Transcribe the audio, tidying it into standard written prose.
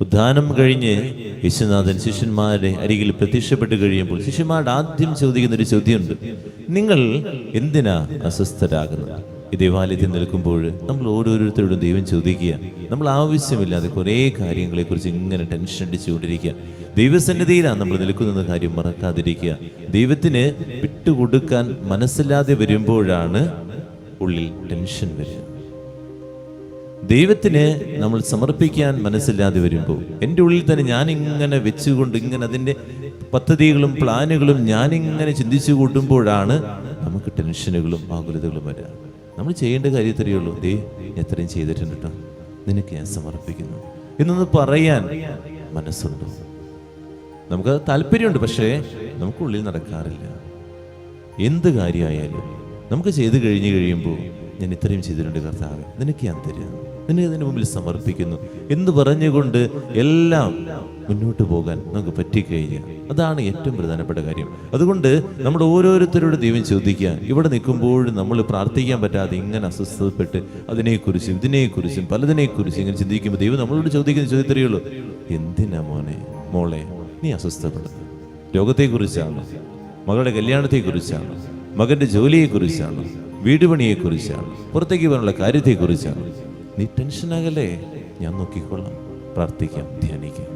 ഉദ്ധാനം കഴിഞ്ഞ് യേശുനാഥൻ ശിഷ്യന്മാരുടെ അരികിൽ പ്രത്യക്ഷപ്പെട്ട് കഴിയുമ്പോൾ ശിഷ്യന്മാരുടെ ആദ്യം ചോദിക്കുന്നൊരു ചോദ്യമുണ്ട്. നിങ്ങൾ എന്തിനാ അസ്വസ്ഥരാകുന്നത്? ഈ ദേവാലയത്തിൽ നിൽക്കുമ്പോൾ നമ്മൾ ഓരോരുത്തരോടും ദൈവം ചോദിക്കുക. നമ്മൾ ആവശ്യമില്ലാതെ കുറേ കാര്യങ്ങളെക്കുറിച്ച് ഇങ്ങനെ ടെൻഷൻ അടിച്ചുകൊണ്ടിരിക്കുക. ദൈവസന്നിധിയിലാണ് നമ്മൾ നിൽക്കുന്ന കാര്യം മറക്കാതിരിക്കുക. ദൈവത്തിന് വിട്ടുകൊടുക്കാൻ മനസ്സില്ലാതെ വരുമ്പോഴാണ് ഉള്ളിൽ ടെൻഷൻ വരിക. ദൈവത്തിന് നമ്മൾ സമർപ്പിക്കാൻ മനസ്സില്ലാതെ വരുമ്പോൾ എൻ്റെ ഉള്ളിൽ തന്നെ ഞാനിങ്ങനെ വെച്ചുകൊണ്ട് ഇങ്ങനെ അതിൻ്റെ പദ്ധതികളും പ്ലാനുകളും ഞാനിങ്ങനെ ചിന്തിച്ചു കൂട്ടുമ്പോഴാണ് നമുക്ക് ടെൻഷനുകളും ആകുലതകളും വരിക. നമ്മൾ ചെയ്യേണ്ട കാര്യത്തിലേ ഉള്ളൂ, എത്രയും ചെയ്തിട്ടുണ്ട് കേട്ടോ, നിനക്ക് ഞാൻ സമർപ്പിക്കുന്നു എന്നൊന്ന് പറയാൻ മനസ്സുണ്ടോ? നമുക്ക് താല്പര്യമുണ്ട്, പക്ഷേ നമുക്കുള്ളിൽ നടക്കാറില്ല. എന്ത് കാര്യമായാലും നമുക്ക് ചെയ്ത് കഴിയുമ്പോൾ ഞാൻ ഇത്രയും ചെയ്തിട്ടുണ്ട് കർത്താവേ, നിനക്ക് ഞാൻ തരാം, നിന്നെ അതിന് മുമ്പിൽ സമർപ്പിക്കുന്നു എന്ന് പറഞ്ഞുകൊണ്ട് എല്ലാം മുന്നോട്ട് പോകാൻ നമുക്ക് പറ്റിക്കഴിഞ്ഞാൽ അതാണ് ഏറ്റവും പ്രധാനപ്പെട്ട കാര്യം. അതുകൊണ്ട് നമ്മുടെ ഓരോരുത്തരോട് ദൈവം ചോദിക്കുക. ഇവിടെ നിൽക്കുമ്പോഴും നമ്മൾ പ്രാർത്ഥിക്കാൻ പറ്റാതെ ഇങ്ങനെ അസ്വസ്ഥപ്പെട്ട് അതിനെക്കുറിച്ചും ഇതിനെക്കുറിച്ചും പലതിനെക്കുറിച്ചും ഇങ്ങനെ ചിന്തിക്കുമ്പോൾ ദൈവം നമ്മളോട് ചോദിക്കുന്ന ചോദ്യത്തറിയുള്ളൂ, എന്തിനാ മോളെ നീ അസ്വസ്ഥപ്പെടുന്നത്? രോഗത്തെക്കുറിച്ചാണ്, മകളുടെ കല്യാണത്തെക്കുറിച്ചാണ്, മകന്റെ ജോലിയെക്കുറിച്ചാണ്, വീട് പണിയെക്കുറിച്ചാണ്, പുറത്തേക്ക് പോകാനുള്ള കാര്യത്തെക്കുറിച്ചാണ്. നീ ടെൻഷനാകല്ലേ, ഞാൻ നോക്കിക്കൊള്ളാം. പ്രാർത്ഥിക്കാം, ധ്യാനിക്കാം.